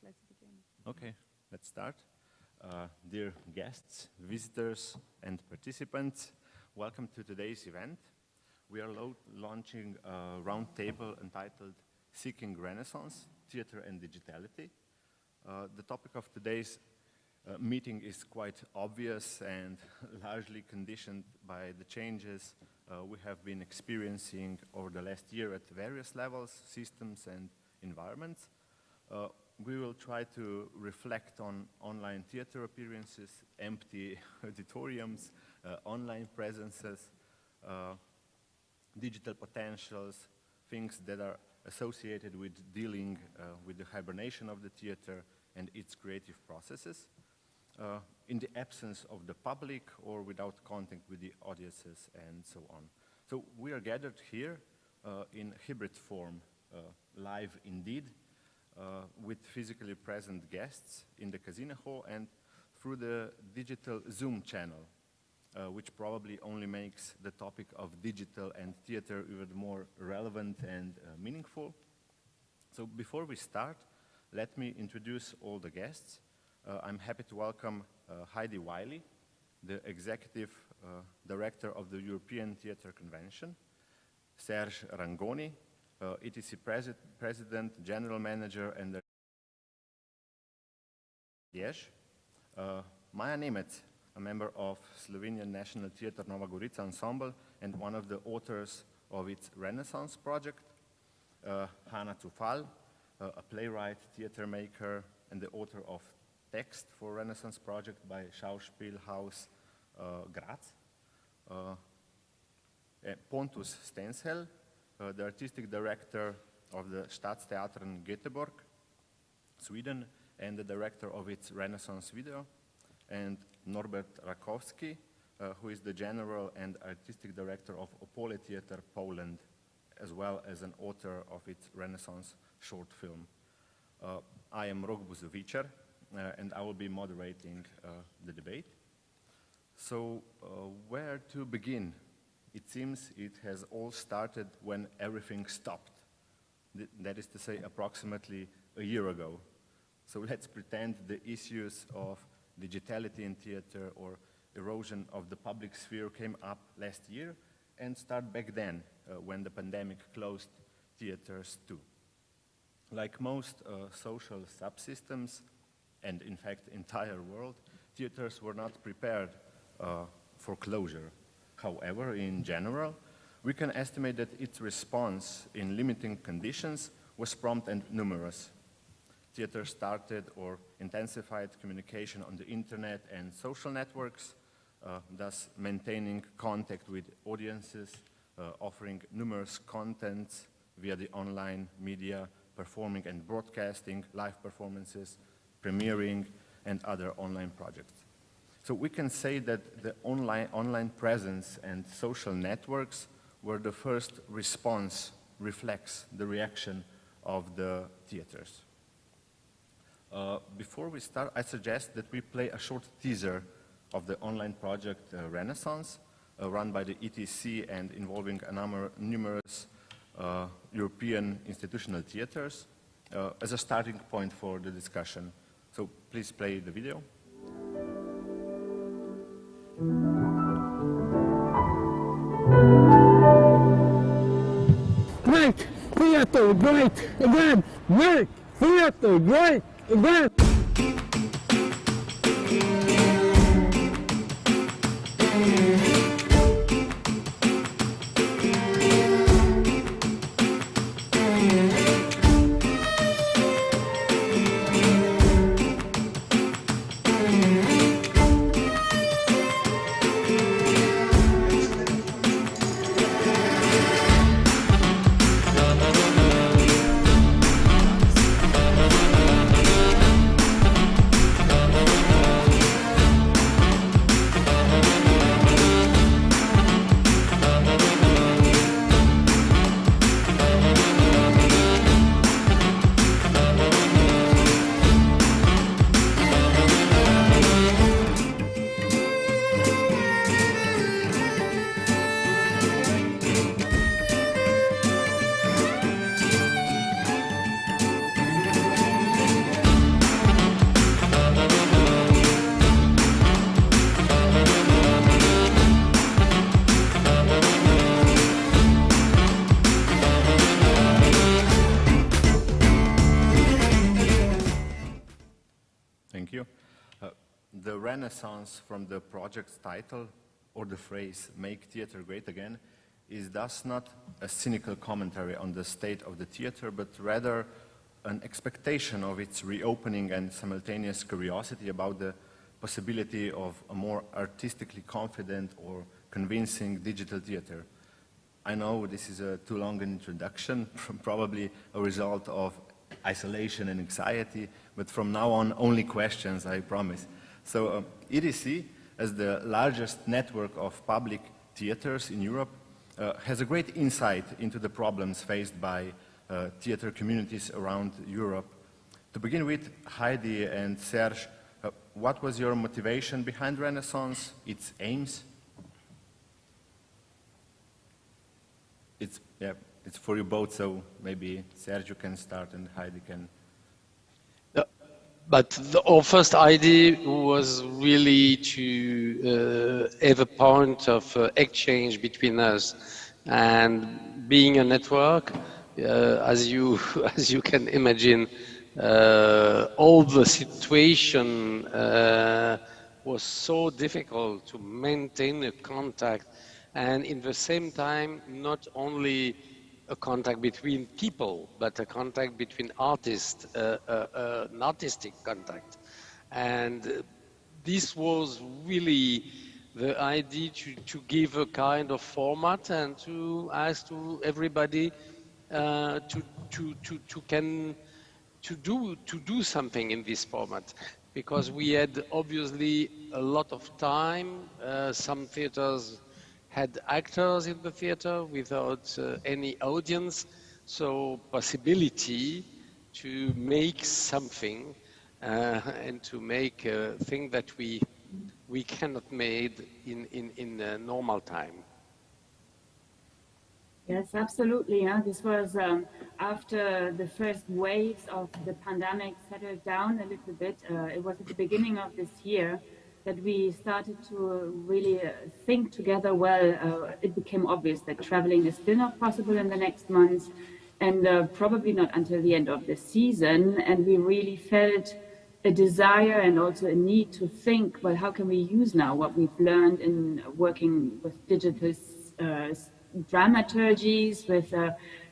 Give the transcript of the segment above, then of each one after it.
let's begin. Okay, let's start. Dear guests, visitors, and participants, welcome to today's event. We are launching a roundtable entitled Seeking Renaissance, Theatre and Digitality. The topic of today's meeting is quite obvious and largely conditioned by the changes we have been experiencing over the last year at various levels, systems, and environments. We will try to reflect on online theater appearances, empty auditoriums, online presences, digital potentials, things that are associated with dealing with the hibernation of the theater and its creative processes, in the absence of the public or without contact with the audiences and so on. So we are gathered here in hybrid form, live indeed, with physically present guests in the casino hall and through the digital Zoom channel, which probably only makes the topic of digital and theater even more relevant and meaningful. So before we start, let me introduce all the guests. I'm happy to welcome Heidi Wiley, the Executive Director of the European Theatre Convention, Serge Rangoni, ETC President, General Manager, and Liège. Maja Nemec, a member of Slovenian National Theatre Nova Gorica Ensemble and one of the authors of its Renaissance project. Hanna Zufall, a playwright, theatre maker, and the author of text for Renaissance project by Schauspielhaus Graz. Pontus Stenshell, the artistic director of the Staatstheatern Göteborg, Sweden, and the director of its Renaissance video, and Norbert Rakowski, who is the general and artistic director of Opole Theatre Poland, as well as an author of its Renaissance short film. I am Rok Buzovičar, and I will be moderating the debate. So, where to begin? It seems it has all started when everything stopped. That is to say, approximately a year ago. So let's pretend the issues of digitality in theater or erosion of the public sphere came up last year and start back then, when the pandemic closed theaters too. Like most social subsystems, and in fact entire world, theaters were not prepared for closure. However, in general, we can estimate that its response in limiting conditions was prompt and numerous. Theater started or intensified communication on the internet and social networks, thus maintaining contact with audiences, offering numerous contents via the online media, performing and broadcasting live performances, premiering, and other online projects. So we can say that the online presence and social networks were the first response, reflex, the reaction of the theaters. Before we start, I suggest that we play a short teaser of the online project Renaissance, run by the ETC and involving numerous European institutional theaters, as a starting point for the discussion. So please play the video. Great theater, great again, great theater, great again. Renaissance from the project's title or the phrase, "Make theater great again," is thus not a cynical commentary on the state of the theater, but rather an expectation of its reopening and simultaneous curiosity about the possibility of a more artistically confident or convincing digital theater. I know this is a too long an introduction, probably a result of isolation and anxiety, but from now on, only questions, I promise. So EDC, as the largest network of public theaters in Europe, has a great insight into the problems faced by theater communities around Europe. To begin with, Heidi and Serge, what was your motivation behind Renaissance, its aims? It's for you both, so maybe Serge, you can start and Heidi can. But our first idea was really to have a point of exchange between us, and being a network, as you can imagine, all the situation was so difficult to maintain a contact, and in the same time, not only a contact between people, but a contact between artists, an artistic contact. And this was really the idea to give a kind of format and to ask to everybody to do something in this format, because we had obviously a lot of time. Some theaters had actors in the theater without any audience, so possibility to make something and to make a thing that we cannot make in a normal time. Yes, absolutely. Yeah. This was after the first waves of the pandemic settled down a little bit. It was at the beginning of this year that we started to really think together well. It became obvious that traveling is still not possible in the next months, and probably not until the end of the season. And we really felt a desire and also a need to think, well, how can we use now what we've learned in working with digital dramaturgies, with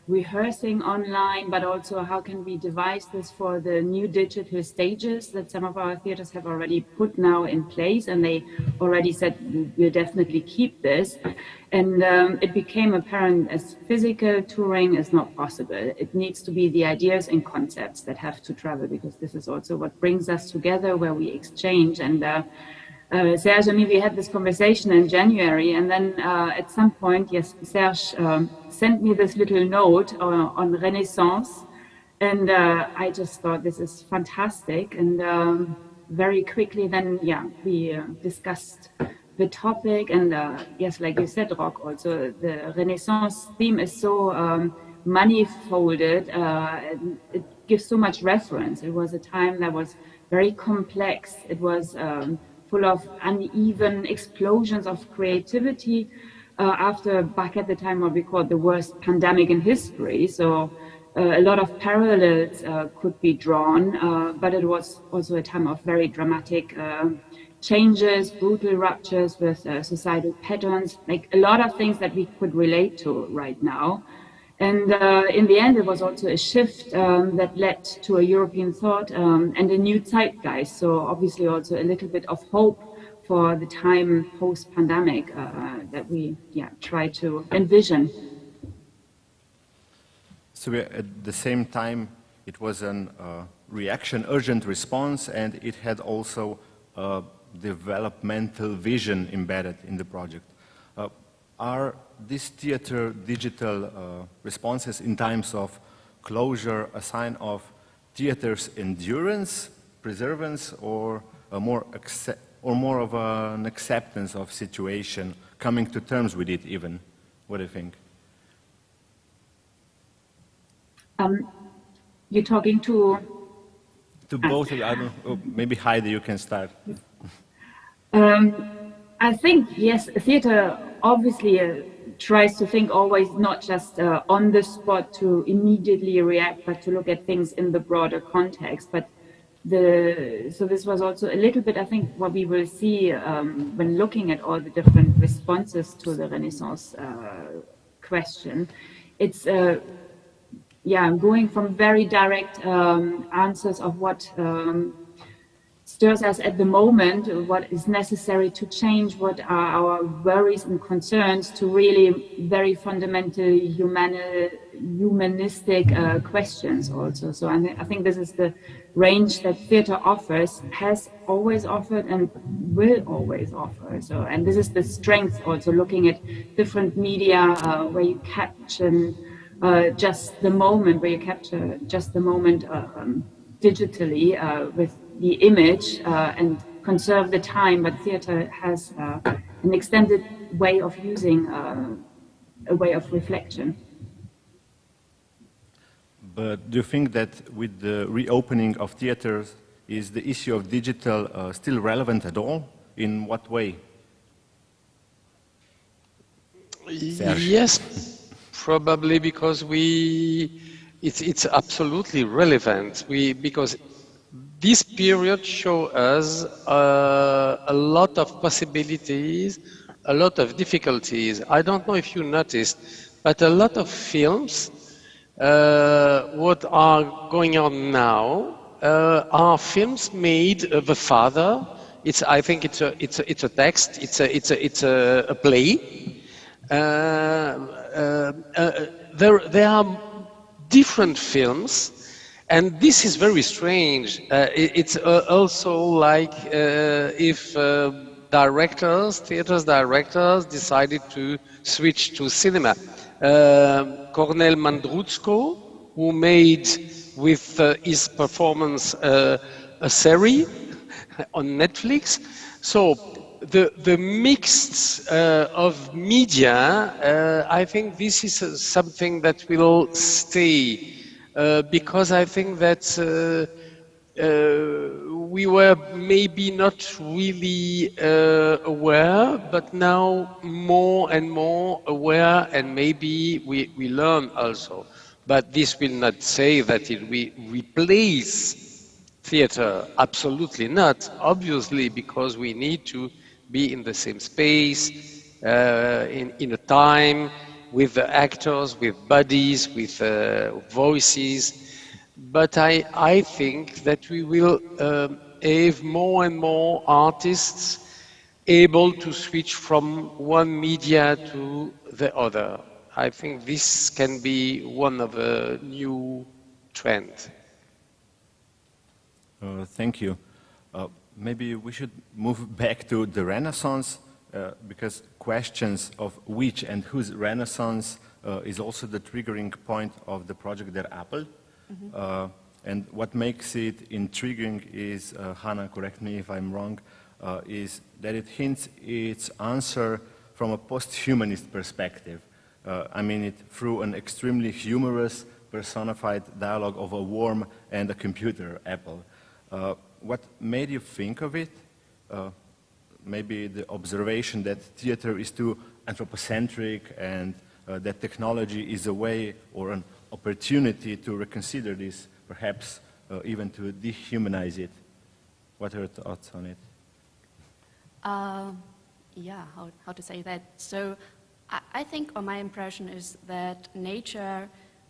rehearsing online, but also how can we devise this for the new digital stages that some of our theaters have already put now in place, and they already said we'll definitely keep this. And it became apparent as physical touring is not possible. It needs to be the ideas and concepts that have to travel, because this is also what brings us together, where we exchange. And Serge and me, we had this conversation in January, and then at some point, yes, Serge sent me this little note on Renaissance, and I just thought this is fantastic. And very quickly then, yeah, we discussed the topic, and yes, like you said, Rock, also the Renaissance theme is so manifolded, and it gives so much reference. It was a time that was very complex. It was full of uneven explosions of creativity after, back at the time, what we called the worst pandemic in history. So a lot of parallels could be drawn, but it was also a time of very dramatic changes, brutal ruptures with societal patterns, like a lot of things that we could relate to right now. And in the end, it was also a shift that led to a European thought and a new zeitgeist. So obviously also a little bit of hope for the time post-pandemic that we try to envision. So at the same time, it was an reaction, urgent response, and it had also a developmental vision embedded in the project. Are these theater digital responses in times of closure a sign of theater's endurance, preservance, or more of an acceptance of situation, coming to terms with it even? What do you think? You're talking to both of you. I don't know, maybe Heidi, you can start. I think, yes, theater obviously tries to think always not just on the spot to immediately react, but to look at things in the broader context. But so this was also a little bit, I think, what we will see when looking at all the different responses to the Renaissance question. It's going from very direct answers of what stirs us at the moment, what is necessary to change, what are our worries and concerns, to really very fundamental humanistic questions also. So I think this is the range that theatre offers, has always offered and will always offer. So, and this is the strength also, looking at different media where you capture just the moment, digitally with the image and conserve the time, but theatre has an extended way of using a way of reflection. But do you think that with the reopening of theatres, is the issue of digital still relevant at all? In what way? Yes, probably, because it's absolutely relevant. Because this period shows us a lot of possibilities, a lot of difficulties. I don't know if you noticed, but a lot of films, what are going on now, are films made of a father. I think it's a text. It's a play. There are different films. And this is very strange. It's also like if theatre directors decided to switch to cinema. Cornel Mandruzco, who made with his performance a series on Netflix. So the mix of media, I think this is something that will stay. Because I think that we were maybe not really aware, but now more and more aware, and maybe we learn also. But this will not say that it will replace theatre. Absolutely not. Obviously, because we need to be in the same space, in a time, with the actors, with bodies, with voices. But I think that we will have more and more artists able to switch from one media to the other. I think this can be one of the new trends. Thank you. Maybe we should move back to the Renaissance, because questions of which and whose Renaissance is also the triggering point of the project Der Apple. Mm-hmm. And what makes it intriguing is, Hannah, correct me if I'm wrong, is that it hints its answer from a post-humanist perspective. I mean it through an extremely humorous, personified dialogue of a worm and a computer, Apple. What made you think of it? Maybe the observation that theater is too anthropocentric and that technology is a way or an opportunity to reconsider this, perhaps even to dehumanize it. What are your thoughts on it? Yeah, how to say that? So I think, or my impression is that nature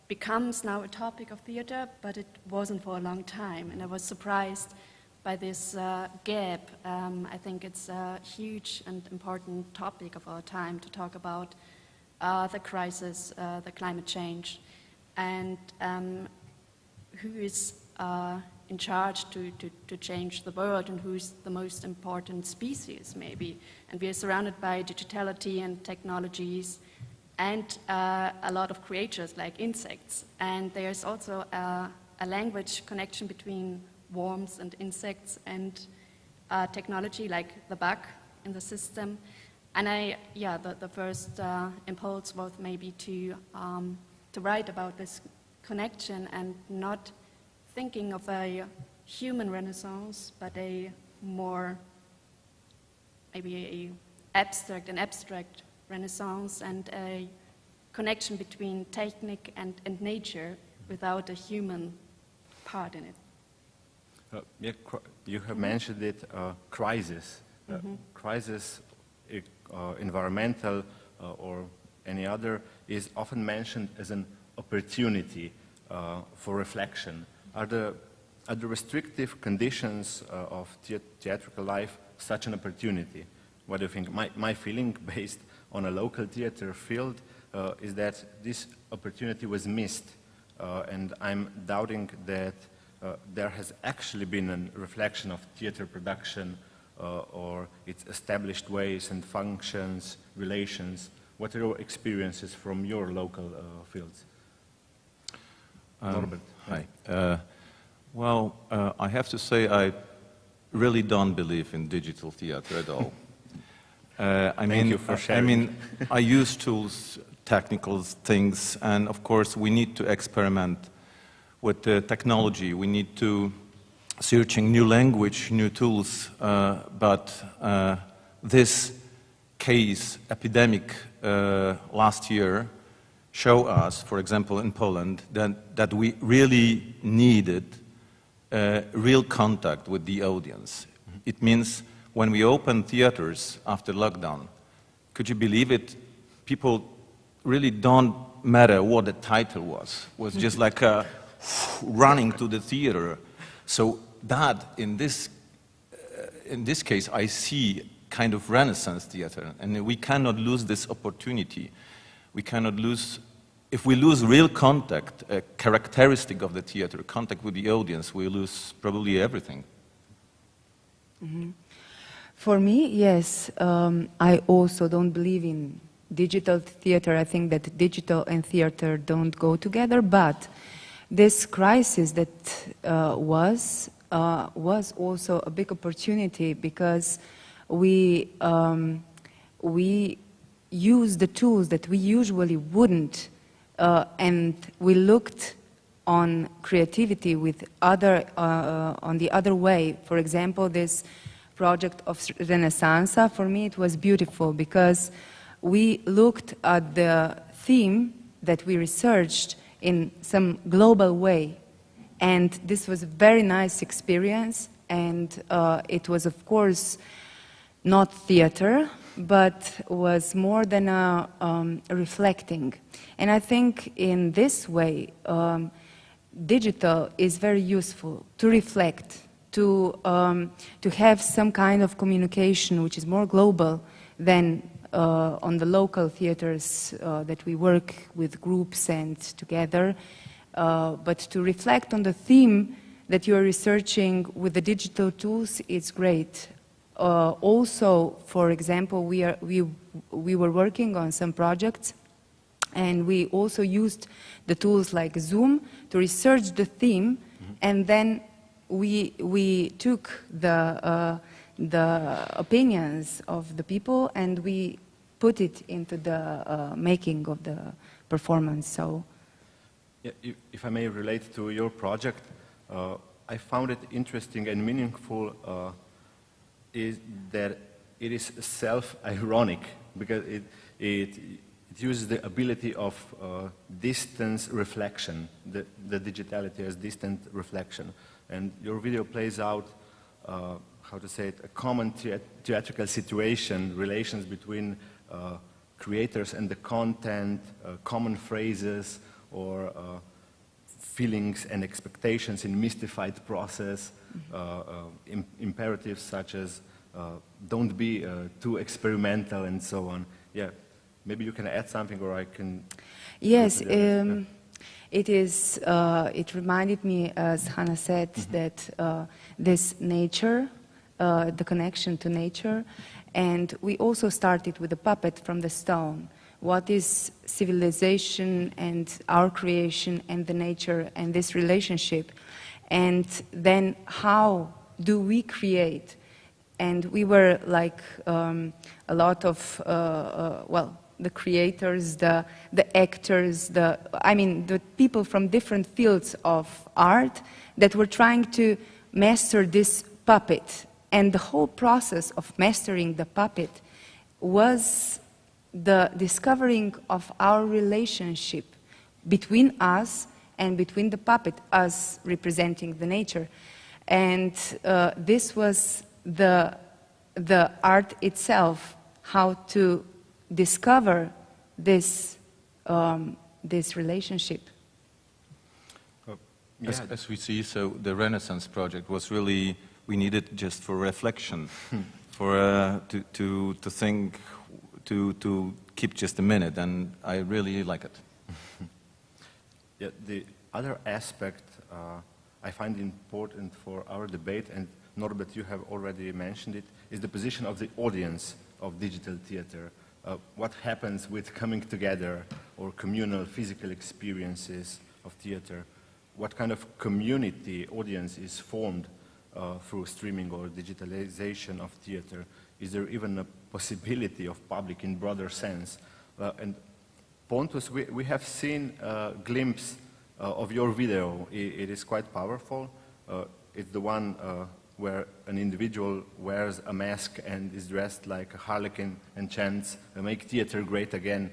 becomes now a topic of theater, but it wasn't for a long time. And I was surprised by this gap. I think it's a huge and important topic of our time to talk about the crisis, the climate change, and who is in charge to change the world, and who's the most important species, maybe. And we are surrounded by digitality and technologies and a lot of creatures like insects. And there's also a language connection between worms and insects and technology like the bug in the system. And the first impulse was maybe to write about this connection and not thinking of a human renaissance, but a more, maybe an abstract renaissance, and a connection between technique and nature without a human part in it. You have mentioned it, crisis. Crisis, environmental or any other, is often mentioned as an opportunity for reflection. Are the restrictive conditions of theatrical life such an opportunity? What do you think? My feeling, based on a local theater field, is that this opportunity was missed, and I'm doubting that there has actually been a reflection of theater production or its established ways and functions, relations. What are your experiences from your local fields? Norbert. Hi. Well, I have to say I really don't believe in digital theater at all. Thank you for sharing. I mean, I use tools, technical things, and of course we need to experiment with the technology. We need to searching new language, new tools, but this case, epidemic last year, show us, for example, in Poland, that we really needed real contact with the audience. It means when we opened theaters after lockdown, could you believe it? People really don't matter what the title was just like running to the theater. So that, in this case, I see kind of Renaissance theater, and we cannot lose this opportunity. We cannot lose, if we lose real contact, a characteristic of the theater, contact with the audience, we lose probably everything. Mm-hmm. For me, yes, I also don't believe in digital theater. I think that digital and theater don't go together, but this crisis that was also a big opportunity, because we used the tools that we usually wouldn't, and we looked on creativity with on the other way. For example, this project of Renesanse, for me it was beautiful because we looked at the theme that we researched in some global way, and this was a very nice experience, and it was of course not theater, but was more than a reflecting. And I think in this way digital is very useful to reflect, to have some kind of communication which is more global than on the local theaters that we work with groups and together, but to reflect on the theme that you are researching with the digital tools, it's great. Also, for example, we were working on some projects, and we also used the tools like Zoom to research the theme, and then we took the opinions of the people and we put it into the making of the performance. So, yeah, if I may relate to your project, I found it interesting and meaningful is that it is self-ironic, because it uses the ability of distance reflection, the digitality as distant reflection. And your video plays out, how to say it, a common theatrical situation, relations between creators and the content, common phrases or feelings and expectations in mystified process, imperatives such as don't be too experimental and so on. Yeah, maybe you can add something, or I can... Yes, it is, it reminded me, as Hannah said, that this nature, the connection to nature, and we also started with the puppet from the stone. What is civilization and our creation and the nature and this relationship? And then how do we create? And we were like a lot of, well, the creators, the actors, the people from different fields of art that were trying to master this puppet. And the whole process of mastering the puppet was the discovering of our relationship between us and between the puppet, us representing the nature. And this was the art itself, how to discover this, this relationship. As we see, so the Renaissance project was really, we needed just for reflection, for to think, to keep just a minute, and I really like it. Yeah, the other aspect I find important for our debate, and Norbert, you have already mentioned it, is the position of the audience of digital theater. What happens with coming together or communal physical experiences of theater? What kind of community audience is formed through streaming or digitalization of theater? Is there even a possibility of public in broader sense? And Pontus, we have seen a glimpse of your video. It is quite powerful. It's the one where an individual wears a mask and is dressed like a harlequin and chants, "Make theater great again."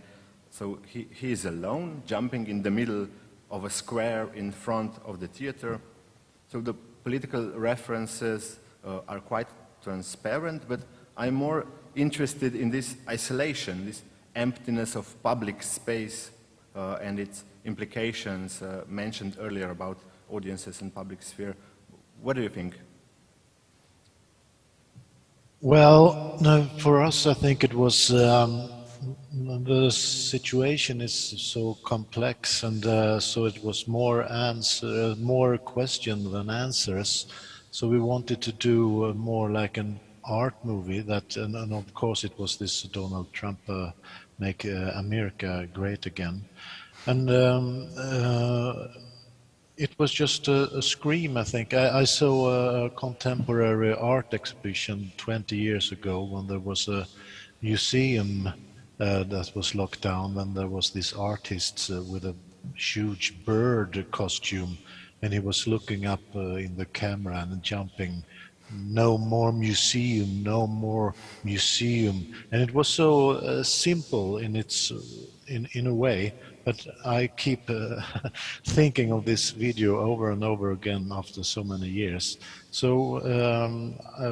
So he is alone, jumping in the middle of a square in front of the theater. So the political references are quite transparent, but I'm more interested in this isolation, this emptiness of public space and its implications mentioned earlier about audiences and public sphere. What do you think? Well, no, for us, I think it was the situation is so complex, and so it was more question than answers. So we wanted to do more like an art movie that, and of course it was this Donald Trump make America great again, and it was just a scream. I think I saw a contemporary art exhibition 20 years ago when there was a museum that was locked down, and there was this artist with a huge bird costume, and he was looking up in the camera and jumping, "No more museum, no more museum." And it was so simple in its in a way, but I keep thinking of this video over and over again after so many years. So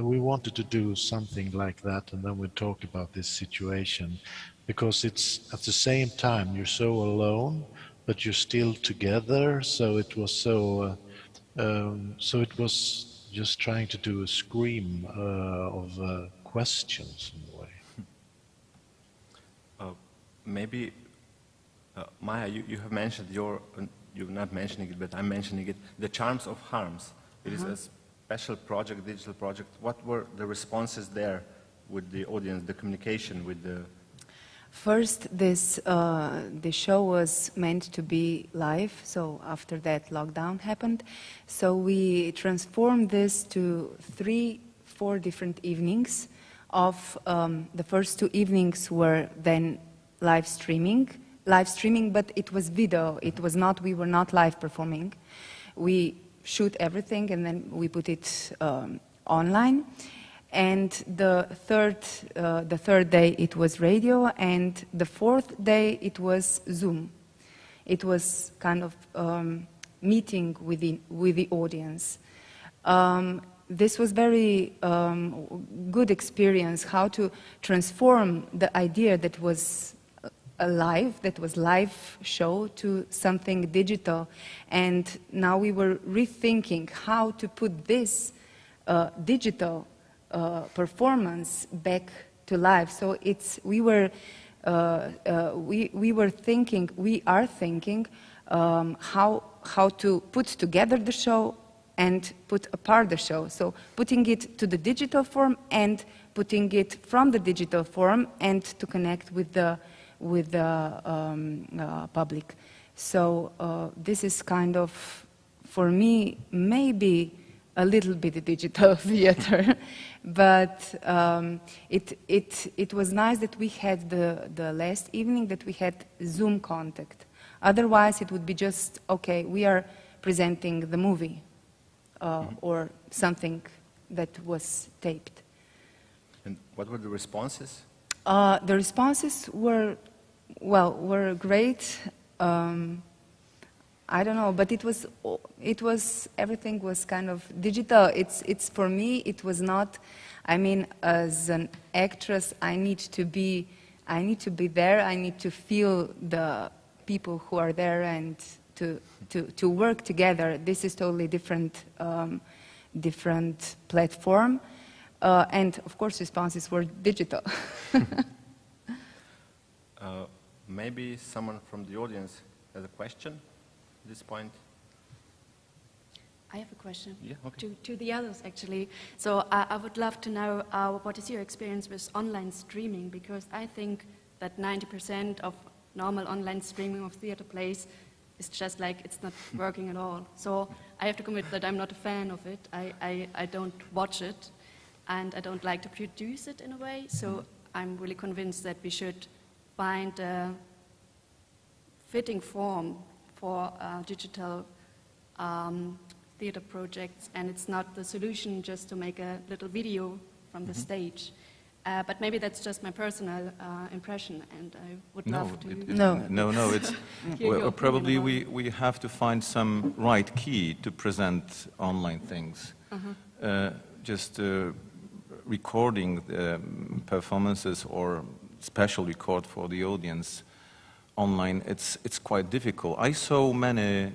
we wanted to do something like that, and then we talk about this situation, because it's at the same time you're so alone, but you're still together. So it was so it was just trying to do a scream of questions in a way. Maybe, Maya, you have mentioned you're not mentioning it, but I'm mentioning it, the Charms of Harms. It is a special project, digital project. What were the responses there with the audience, the communication with the... First, the show was meant to be live, so after that lockdown happened. So we transformed this to 3-4 different evenings. The first 2 evenings were then live streaming, but it was video. It was not, we were not live performing. We shoot everything and then we put it online. And the third day it was radio, and the fourth day it was Zoom. It was kind of meeting with the audience. This was very good experience, how to transform the idea that was live show to something digital. And now we were rethinking how to put this digital performance back to life. So we are thinking how to put together the show and put apart the show. So putting it to the digital form and putting it from the digital form and to connect with the public. So this is kind of, for me, maybe a little bit digital theater, but it was nice that we had the last evening that we had Zoom contact. Otherwise, it would be just, okay, we are presenting the movie or something that was taped. And what were the responses? The responses were great. I don't know, but it was everything was kind of digital. It's for me, it was not, I mean, as an actress, I need to be there, I need to feel the people who are there and to work together. This is totally different, different platform. And of course, responses were digital. Maybe someone from the audience has a question at this point. I have a question. Yeah, okay. To the others, actually. So I would love to know what is your experience with online streaming, because I think that 90% of normal online streaming of theater plays is just like it's not working at all. So I have to commit that I'm not a fan of it. I don't watch it, and I don't like to produce it in a way. So I'm really convinced that we should find a fitting form for digital theater projects, and it's not the solution just to make a little video from the stage. But maybe that's just my personal impression, and I would love to... No, it's... well, probably we have to find some right key to present online things. Just recording the performances or special record for the audience online, it's quite difficult. I saw many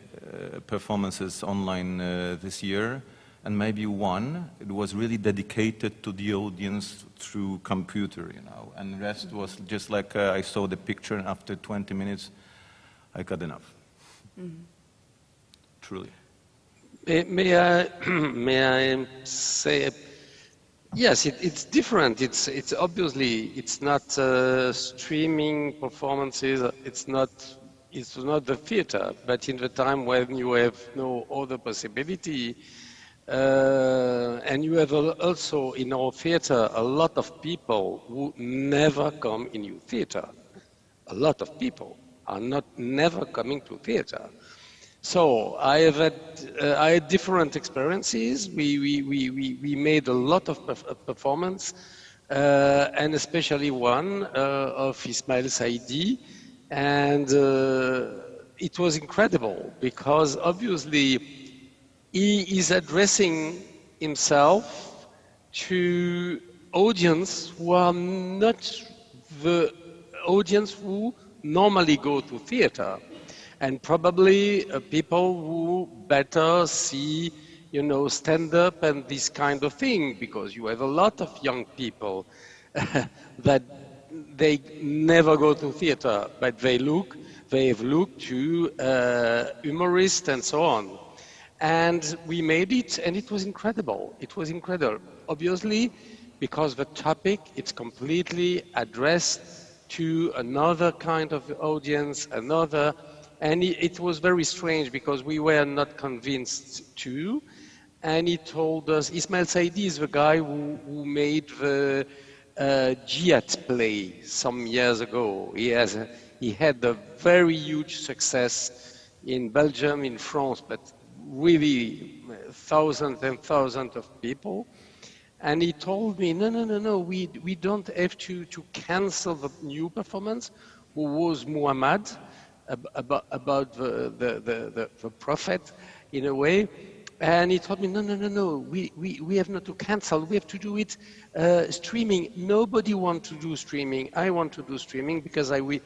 performances online this year, and maybe one, it was really dedicated to the audience through computer, you know, and the rest was just like I saw the picture, and after 20 minutes, I got enough. Truly. May I say, yes, it's different. It's obviously, it's not streaming performances, it's not the theater, but in the time when you have no other possibility, and you have also in our theater a lot of people who never come in your theater. A lot of people are never coming to theater. So I had different experiences. We made a lot of performance, and especially one of Ismail Saidi, and it was incredible because obviously he is addressing himself to audience who are not the audience who normally go to theater, and probably people who better see, you know, stand-up and this kind of thing, because you have a lot of young people that they never go to theater, but they have looked to humorists and so on. And we made it, and it was incredible. It was incredible. Obviously, because the topic, it's completely addressed to another kind of audience, and it was very strange because we were not convinced too. And he told us, Ismail Saidi is the guy who made the Jihad play some years ago. He had a very huge success in Belgium, in France, but really thousands and thousands of people. And he told me, no, we don't have to cancel the new performance, who was Muhammad, about the prophet in a way. And he told me, no, we have not to cancel, we have to do it streaming. Nobody wants to do streaming. I want to do streaming because I will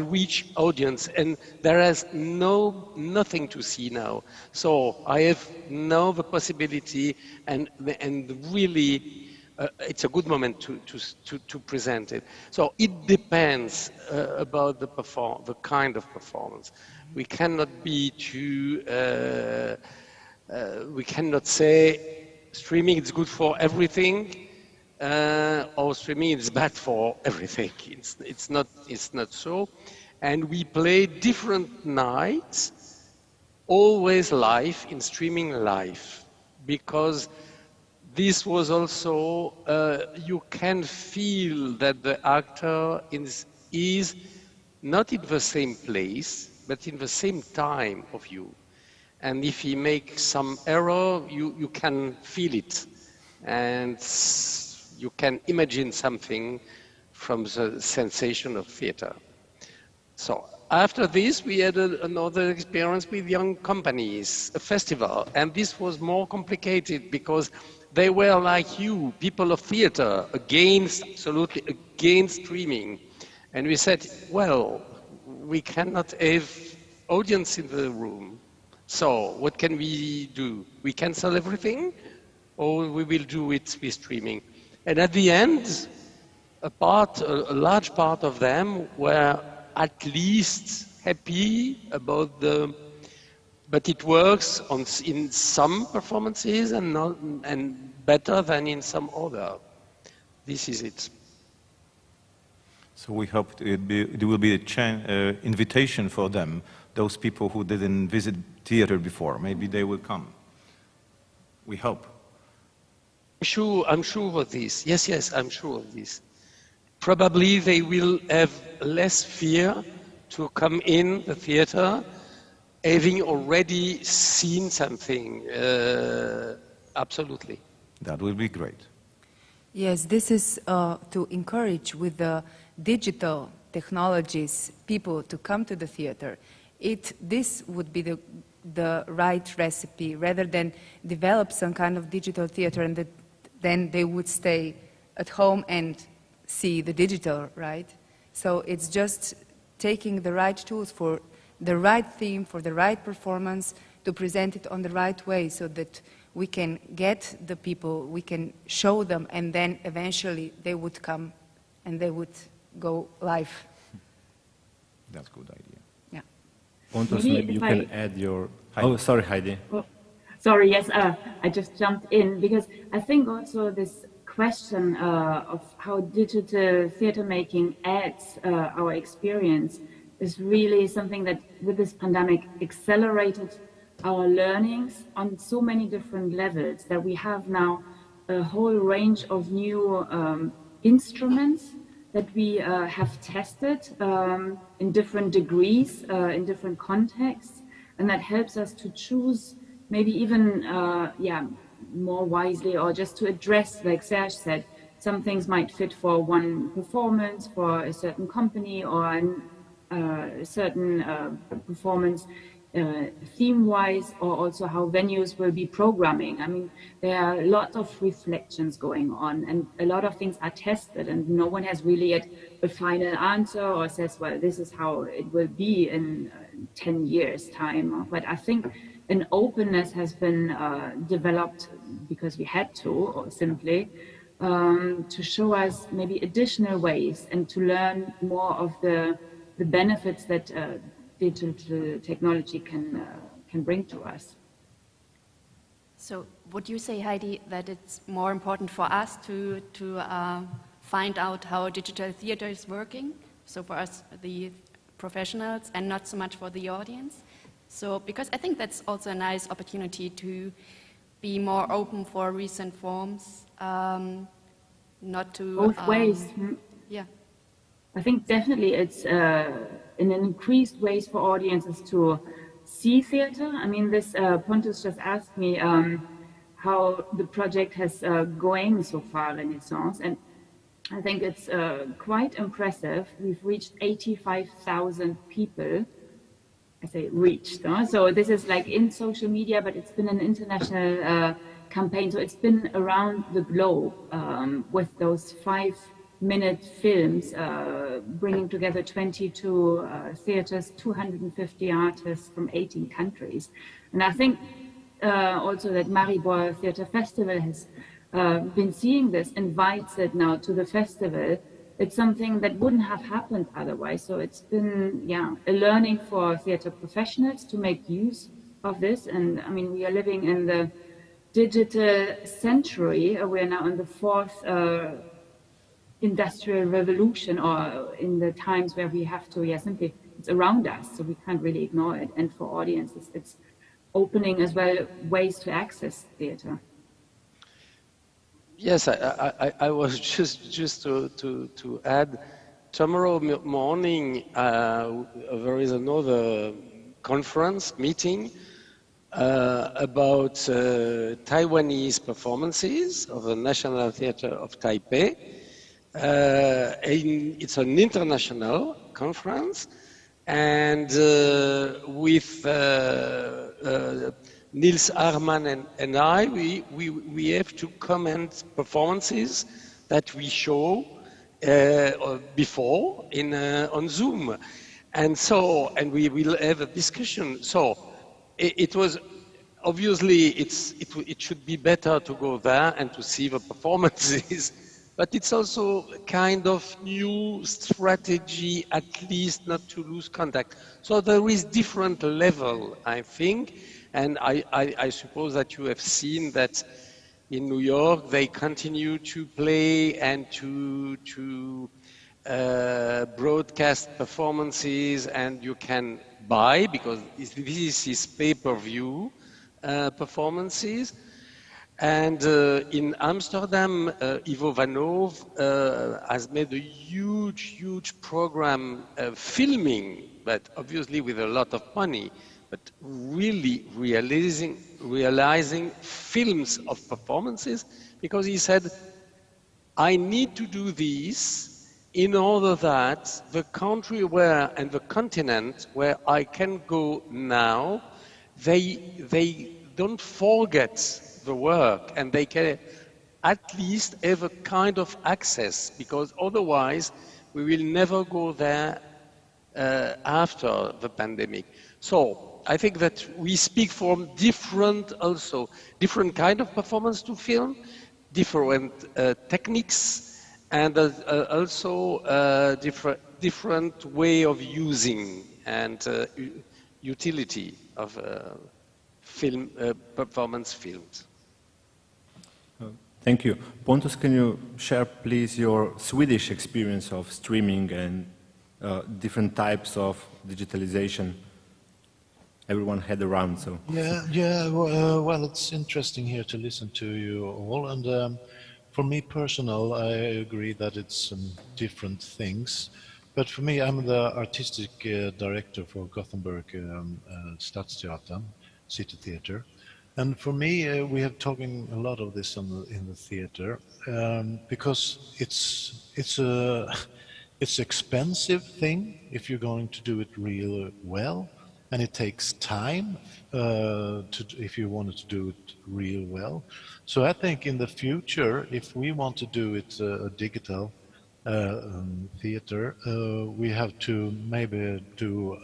reach audience, and there is nothing to see now. So I have now the possibility, and really it's a good moment to present it. So it depends about the kind of performance. We cannot be too we cannot say streaming is good for everything, or streaming is bad for everything. It's not so. And we play different nights, always live, in streaming live, because this was also, you can feel that the actor is not in the same place, but in the same time of you. And if he makes some error, you can feel it. And you can imagine something from the sensation of theater. So after this, we had another experience with young companies, a festival, and this was more complicated because they were like you, people of theater, absolutely against streaming. And we said, well, we cannot have audience in the room. So what can we do? We cancel everything, or we will do it with streaming? And at the end, a large part of them were at least happy about but it works in some performances and better than in some other. This is it. So we hope it will be an invitation for them, those people who didn't visit theater before. Maybe they will come. We hope. I'm sure of this. Yes, I'm sure of this. Probably they will have less fear to come in the theater, having already seen something. Absolutely. That will be great. Yes, this is to encourage with the digital technologies people to come to the theater. This would be the right recipe, rather than develop some kind of digital theater and then they would stay at home and see the digital, right? So it's just taking the right tools for the right theme, for the right performance, to present it on the right way so that we can get the people, we can show them, and then eventually they would come and they would go live. That's a good idea. Yeah. Pontus, maybe you can add your... Oh, sorry, Heidi. Oh, sorry, yes, I just jumped in because I think also this question of how digital theater making adds our experience is really something that with this pandemic accelerated our learnings on so many different levels, that we have now a whole range of new instruments that we have tested in different degrees, in different contexts, and that helps us to choose maybe even more wisely, or just to address, like Serge said, some things might fit for one performance, for a certain company, or a certain performance theme-wise, or also how venues will be programming. I mean, there are lots of reflections going on, and a lot of things are tested, and no one has really yet a final answer or says, well, this is how it will be in 10 years' time. But I think an openness has been developed because we had to, or simply, to show us maybe additional ways and to learn more of the benefits that digital technology can bring to us. So would you say, Heidi, that it's more important for us to find out how digital theater is working, so for us, the professionals, and not so much for the audience? So, because I think that's also a nice opportunity to be more open for recent forms, not to... Both ways. Yeah. I think definitely it's in an increased ways for audiences to see theater. I mean, this Pontus just asked me how the project has going so far, Renaissance, and I think it's quite impressive. We've reached 85,000 people. I say reached. So this is like in social media, but it's been an international campaign. So it's been around the globe with those 5-minute films, bringing together 22 theaters, 250 artists from 18 countries. And I think also that Maribor Theatre Festival has been seeing this, invites it now to the festival. It's something that wouldn't have happened otherwise. So it's been, a learning for theater professionals to make use of this. And I mean, we are living in the digital century. We're now in the fourth industrial revolution, or in the times where we have to, simply, it's around us, so we can't really ignore it. And for audiences, it's opening as well ways to access theater. Yes, I was just to add, tomorrow morning there is another conference meeting about Taiwanese performances of the National Theatre of Taipei. It's an international conference, And with Niels Arman and I, we have to comment performances that we show before on Zoom. And we will have a discussion. So it was, obviously, it should be better to go there and to see the performances, but it's also a kind of new strategy, at least not to lose contact. So there is different level, I think, and I suppose that you have seen that in New York they continue to play and to broadcast performances, and you can buy, because this is pay-per-view performances. And in Amsterdam, Ivo Vanov has made a huge program filming, but obviously with a lot of money, but really realizing films of performances, because he said, I need to do this in order that the country where, and the continent where I can go now, they don't forget the work, and they can at least have a kind of access, because otherwise we will never go there after the pandemic. So I think that we speak from different kind of performance to film, different techniques, and also different way of using and utility of film performance films. Thank you. Pontus, can you share, please, your Swedish experience of streaming and different types of digitalization everyone had around? So Well, it's interesting here to listen to you all, and for me personal, I agree that it's different things. But for me, I'm the artistic director for Gothenburg Stadsteatern, City Theatre. And for me, we have talking a lot of this in the theater, because it's expensive thing if you're going to do it real well, and it takes time if you wanted to do it real well. So I think in the future, if we want to do it a digital theater, we have to maybe do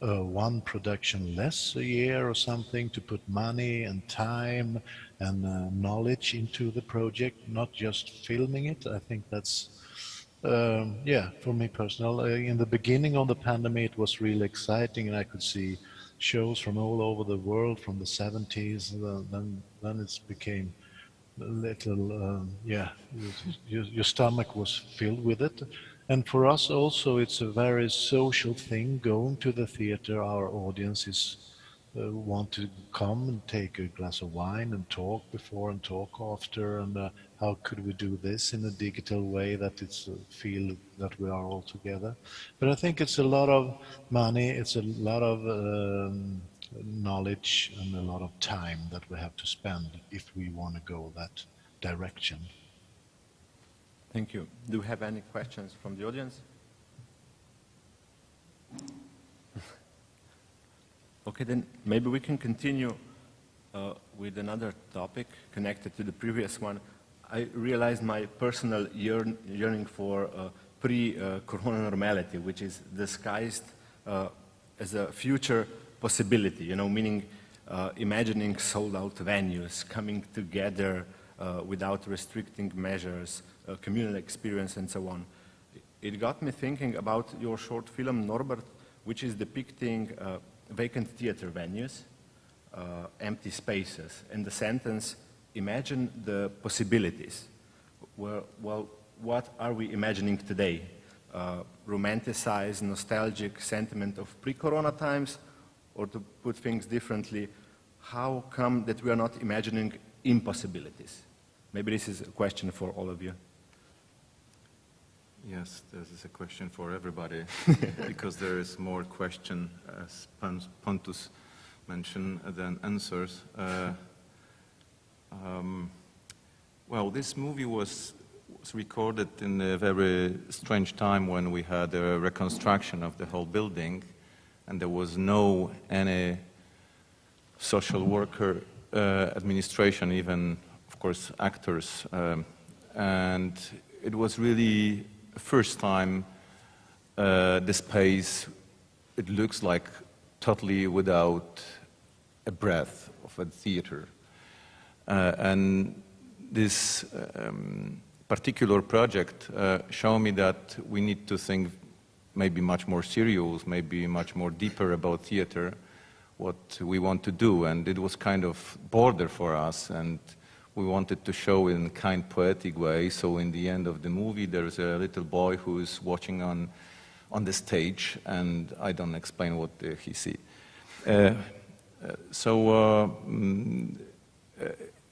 one production less a year or something, to put money and time and knowledge into the project, not just filming it. I think that's, for me personal. In the beginning of the pandemic, it was really exciting, and I could see shows from all over the world from the 70s. Then it became a little, your stomach was filled with it. And for us also, it's a very social thing, going to the theater. Our audiences want to come and take a glass of wine and talk before and talk after, and how could we do this in a digital way that it's feel that we are all together. But I think it's a lot of money, it's a lot of knowledge and a lot of time that we have to spend if we want to go that direction. Thank you. Do we have any questions from the audience? Okay, then maybe we can continue with another topic connected to the previous one. I realized my personal yearning for pre-corona normality, which is disguised as a future possibility, you know, meaning imagining sold-out venues coming together without restricting measures, communal experience, and so on. It got me thinking about your short film, Norbert, which is depicting vacant theater venues, empty spaces, and the sentence, imagine the possibilities. Well, what are we imagining today? Romanticized, nostalgic sentiment of pre-corona times, or to put things differently, how come that we are not imagining impossibilities? Maybe this is a question for all of you. Yes, this is a question for everybody, because there is more question, as Pontus mentioned, than answers. Well, this movie was was recorded in a very strange time when we had a reconstruction of the whole building, and there was any social worker, administration, even, of course, actors. And it was really the first time the space, it looks like totally without a breath of a theater. And this particular project showed me that we need to think maybe much more serious, maybe much more deeper about theater, what we want to do. And it was kind of border for us, and we wanted to show in kind poetic way. So in the end of the movie, there's a little boy who is watching on the stage, and I don't explain what he see.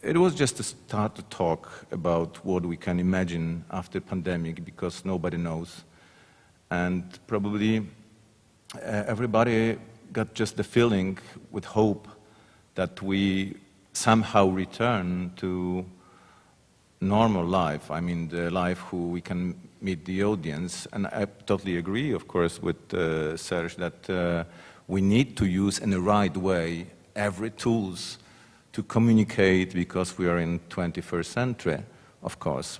It was just to start to talk about what we can imagine after pandemic, because nobody knows. And probably everybody got just the feeling with hope that we somehow return to normal life. I mean, the life who we can meet the audience. And I totally agree, of course, with Serge that we need to use in the right way every tools to communicate, because we are in 21st century, of course.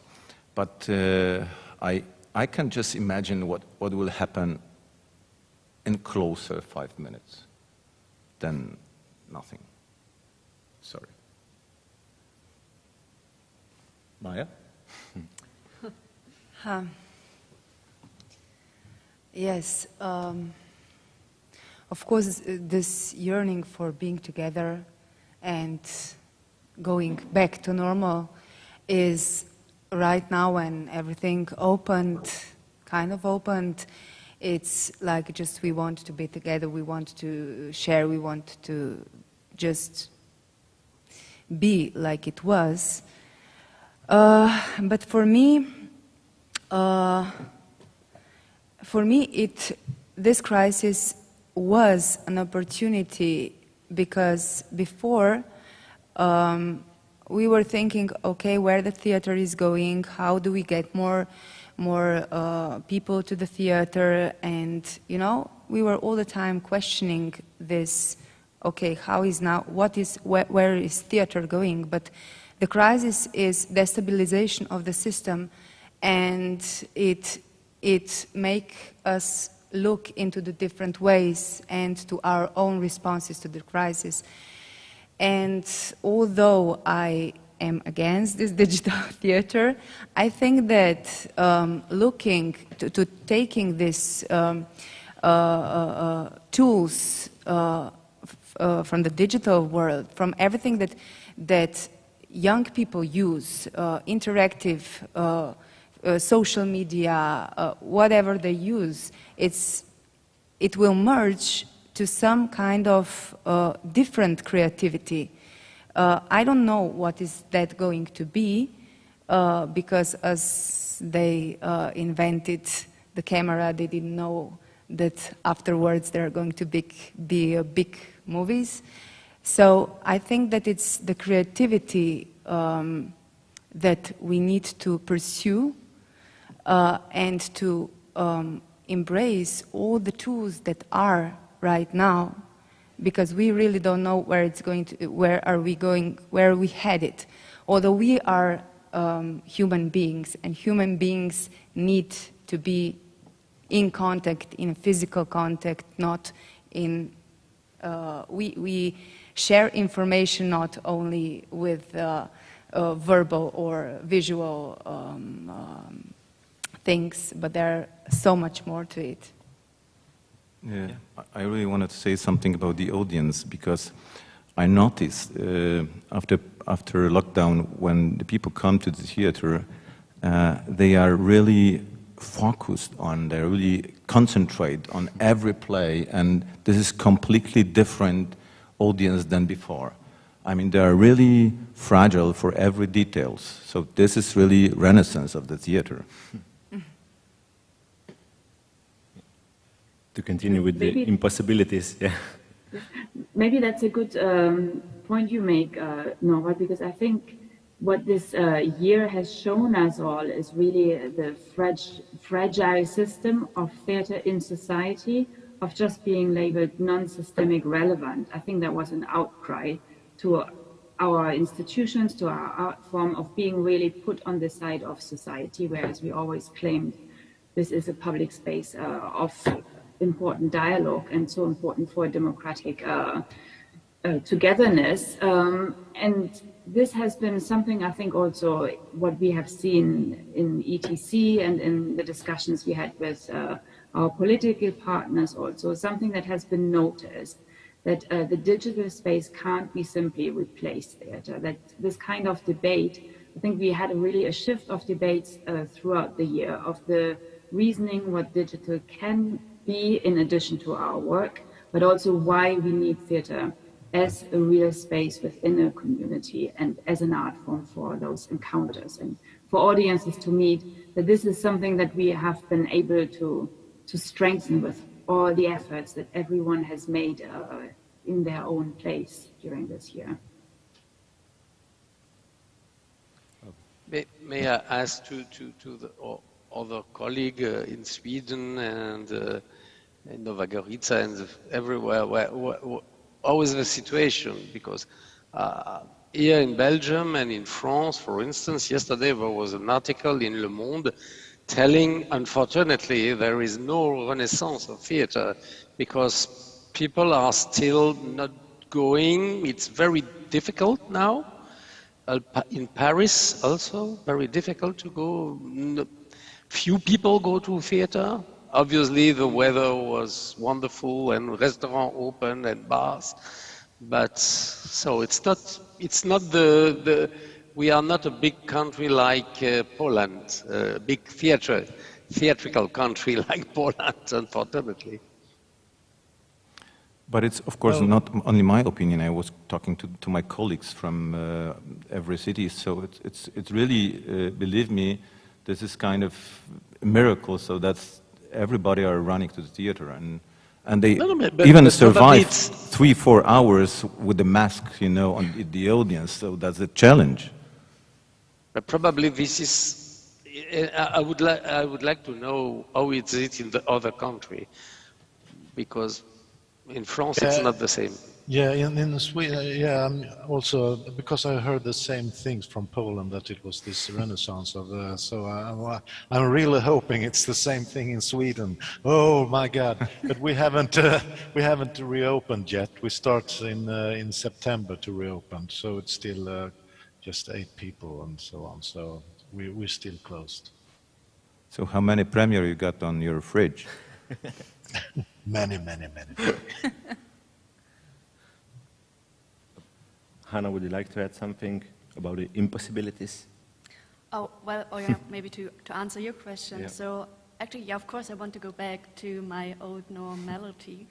But I can just imagine what will happen in closer 5 minutes than nothing. Sorry. Maya? Yes. Of course, this yearning for being together and going back to normal is right now when everything opened, kind of opened. It's like just we want to be together, we want to share, we want to just be like it was. But for me, this crisis was an opportunity, because before we were thinking, okay, where the theater is going, how do we get more people to the theater, and we were all the time questioning this. Okay, how is now? Where is theater going? But the crisis is destabilization of the system, and it make us look into the different ways and to our own responses to the crisis. And although I am against this digital theater, I think that looking to taking these tools from the digital world, from everything that young people use, interactive social media, whatever they use, it will merge to some kind of different creativity. I don't know what is that going to be, because as they invented the camera, they didn't know that afterwards there are going to be big movies. So I think that it's the creativity that we need to pursue and to embrace all the tools that are right now, because we really don't know where it's going to, where are we going, where we headed. Although we are human beings, and human beings need to be in contact, in physical contact, not in, we share information not only with verbal or visual things, but there are so much more to it. Yeah, I really wanted to say something about the audience, because I noticed after lockdown, when the people come to the theater, they are really focused on, they really concentrate on every play, and this is completely different audience than before. I mean, they are really fragile for every details. So this is really renaissance of the theater. To continue with the impossibilities, yeah. Maybe that's a good point you make, Norbert, because I think what this year has shown us all is really the fragile system of theater in society, of just being labeled non-systemic relevant. I think that was an outcry to our institutions, to our art form, of being really put on the side of society, whereas we always claimed this is a public space of important dialogue and so important for democratic togetherness. And this has been something, I think, also what we have seen in ETC and in the discussions we had with our political partners also, something that has been noticed, that the digital space can't be simply replaced theater, that this kind of debate, I think we had really a shift of debates throughout the year of the reasoning what digital can be in addition to our work, but also why we need theater as a real space within a community and as an art form for those encounters and for audiences to meet, that this is something that we have been able to strengthen with all the efforts that everyone has made in their own place during this year. May I ask to the other colleague in Sweden and in Nova Gorica and everywhere, how is the situation? Because here in Belgium and in France, for instance, yesterday there was an article in Le Monde telling, unfortunately, there is no renaissance of theater because people are still not going. It's very difficult now. In Paris also, very difficult to go. Few people go to theater. Obviously, the weather was wonderful and restaurants open and bars, but so it's not we are not a big country like Poland, a big theatrical country like Poland, unfortunately. But it's, of course, not only my opinion. I was talking to my colleagues from every city, so it's really, believe me, this is kind of a miracle. So that's everybody are running to the theater, and they even survive 3-4 hours with the mask, you know, on the audience. So that's a challenge. But probably this is. I would like to know how it's in the other country, because in France it's not the same. Yeah, in Sweden, yeah, also because I heard the same things from Poland, that it was this renaissance of. So I'm really hoping it's the same thing in Sweden. Oh my God! But we haven't reopened yet. We start in September to reopen, so it's still just 8 people and so on. So we're still closed. So how many premiere you got on your fridge? Many. Hannah, would you like to add something about the impossibilities? Oh, well, yeah, maybe to answer your question. Yeah. So actually, yeah, of course, I want to go back to my old normality.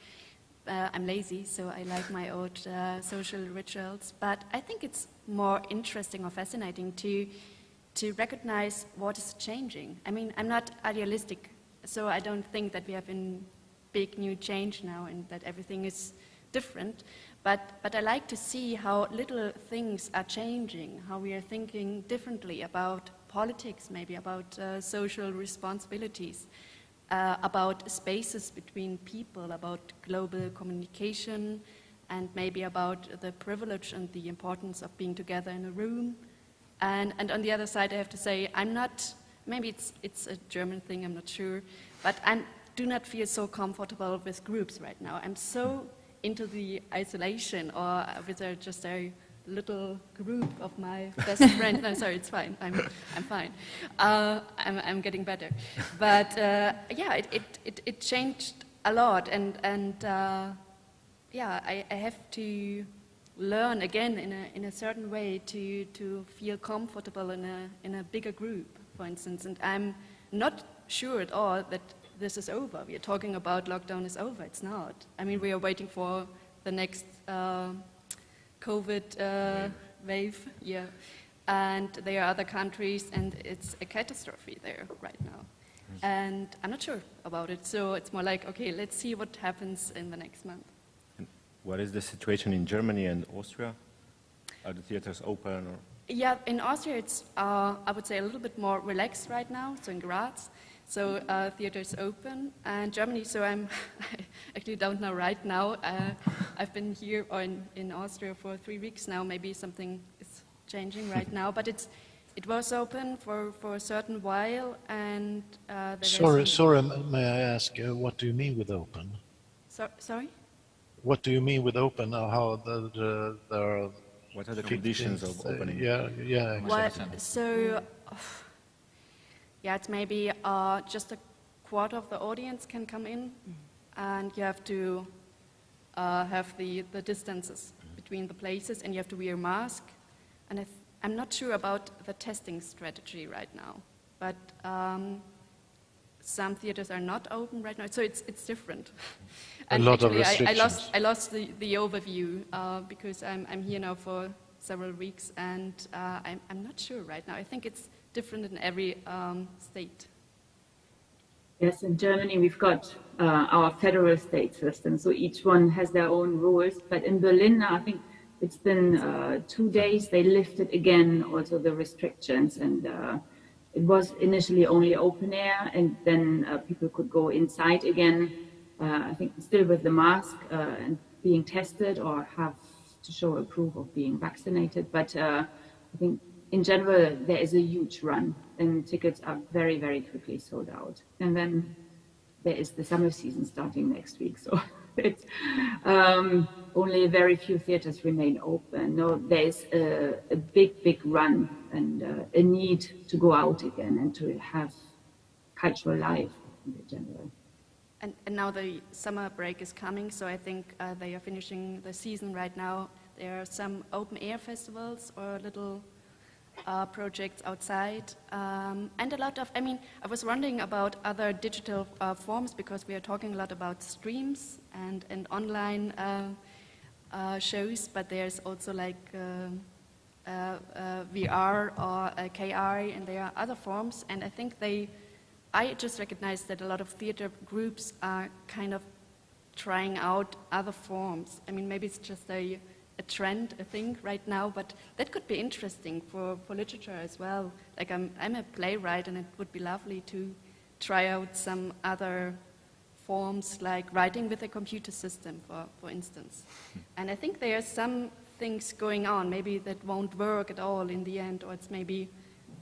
I'm lazy, so I like my old social rituals. But I think it's more interesting or fascinating to recognize what is changing. I mean, I'm not idealistic, so I don't think that we have a big new change now and that everything is different. But I like to see how little things are changing, how we are thinking differently about politics, maybe about social responsibilities, about spaces between people, about global communication, and maybe about the privilege and the importance of being together in a room. And on the other side, I have to say, I'm not, maybe it's a German thing, I'm not sure, but I do not feel so comfortable with groups right now. I'm so into the isolation, or with just a little group of my best friends. No, sorry, it's fine. I'm fine. I'm getting better. But yeah, it changed a lot, and yeah, I have to learn again in a certain way to feel comfortable in a bigger group, for instance. And I'm not sure at all that this is over. We are talking about lockdown is over. It's not. I mean, we are waiting for the next COVID wave, yeah. And there are other countries, and it's a catastrophe there right now. And I'm not sure about it. So it's more like, okay, let's see what happens in the next month. And what is the situation in Germany and Austria? Are the theaters open? Or? Yeah, in Austria it's, I would say, a little bit more relaxed right now, so in Graz. So theater is open, and Germany, so I actually don't know right now. I've been here or in Austria for 3 weeks now, maybe something is changing right now, but it was open for a certain while, and Sorry, may I ask, what do you mean with open? Sorry? What do you mean with open? How what are the conditions of opening? Yeah, exactly. So, yeah, it's maybe just a quarter of the audience can come in, and you have to have the distances between the places, and you have to wear a mask. And I'm not sure about the testing strategy right now, but some theaters are not open right now, so it's different. And a lot actually, of restrictions. I lost the overview because I'm here now for several weeks, and I'm not sure right now. I think it's different in every state. Yes, in Germany we've got our federal state system, so each one has their own rules. But in Berlin, I think it's been 2 days, they lifted again also the restrictions, and it was initially only open air, and then people could go inside again, I think still with the mask and being tested or have to show a proof of being vaccinated. But I think in general there is a huge run, and tickets are very, very quickly sold out. And then there is the summer season starting next week, so it's only very few theaters remain open. No, there's a big run and a need to go out again and to have cultural life in general. And now the summer break is coming, so I think they are finishing the season right now. There are some open air festivals or little projects outside, and a lot of, I was wondering about other digital forms, because we are talking a lot about streams and online shows, but there's also like VR or KR, and there are other forms, and I think I just recognize that a lot of theater groups are kind of trying out other forms. Maybe it's just a trend, a thing right now, but that could be interesting for literature as well. Like I'm a playwright, and it would be lovely to try out some other forms, like writing with a computer system, for instance. And I think there are some things going on, maybe that won't work at all in the end, or it's maybe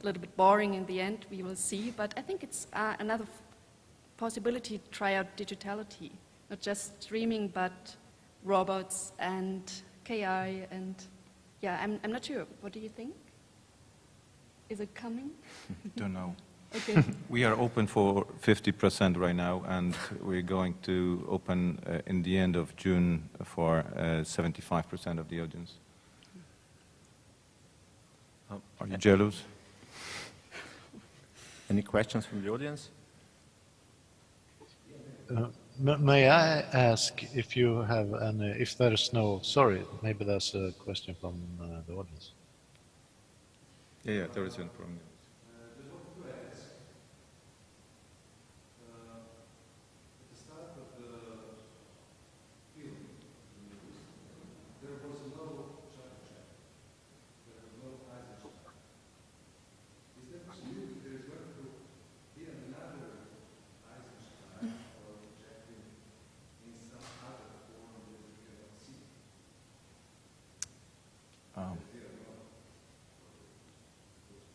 a little bit boring in the end, we will see, but I think it's another possibility to try out digitality, not just streaming, but robots and KI, and yeah, I'm not sure. What do you think? Is it coming? Don't know. Okay. We are open for 50% right now, and we're going to open in the end of June for 75% of the audience. Are you jealous? Any questions from the audience? May I ask if you have any, if there's no, sorry, maybe there's a question from the audience. Yeah, there is one from you.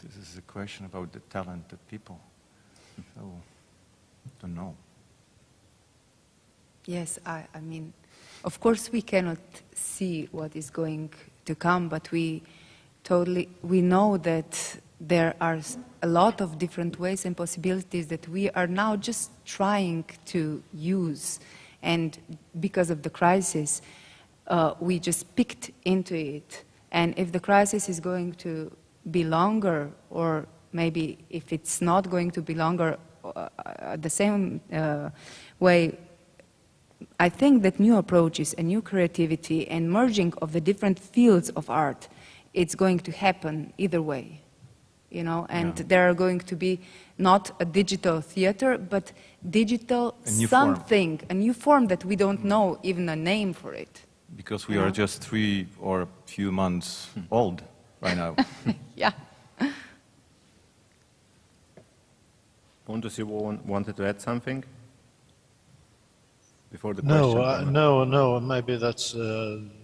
This is a question about the talented people. So, don't know. Yes, I mean, of course we cannot see what is going to come, but we know that there are a lot of different ways and possibilities that we are now just trying to use. And because of the crisis, we just picked into it. And if the crisis is going to be longer, or maybe if it's not going to be longer the same way, I think that new approaches and new creativity and merging of the different fields of art, it's going to happen either way, you know, and there are going to be not a digital theater, but digital something, a new form that we don't know even a name for it. Because we are just 3 or few months old. right now. Yeah. Pontus, you wanted to add something? Before the question? No, maybe that's,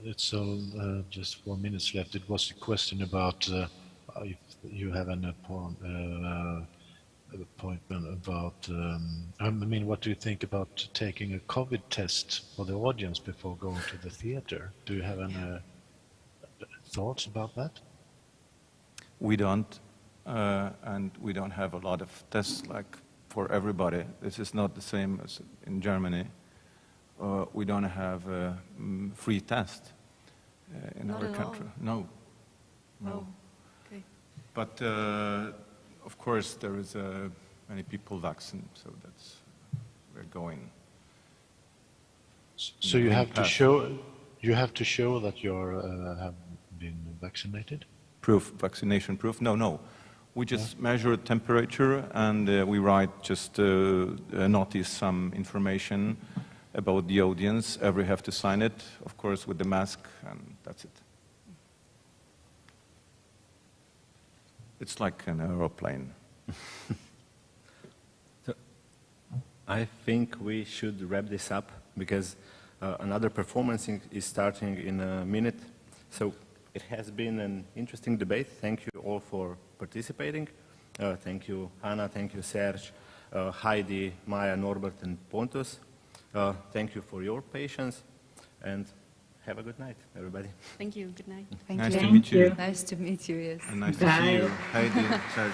it's just 4 minutes left. It was a question about if you have an appointment about, I mean, what do you think about taking a COVID test for the audience before going to the theater? Do you have any thoughts about that? We don't, and we don't have a lot of tests like for everybody. This is not the same as in Germany. We don't have a free test in Not our at country. all. No. Oh, okay. But of course, there is many people vaccinated, so that's we're going. So you have to show, that you have been vaccinated. Proof, vaccination proof? No. We just measure temperature and we write just notice some information about the audience. Every have to sign it, of course, with the mask, and that's it. It's like an aeroplane. So, I think we should wrap this up because another performance is starting in a minute. So it has been an interesting debate. Thank you all for participating. Thank you, Anna. Thank you, Serge, Heidi, Maya, Norbert, and Pontus. Thank you for your patience, and have a good night, everybody. Thank you. Good night. Thank Nice you. to meet you. Nice to meet you, yes. And nice to see you, Heidi, Serge.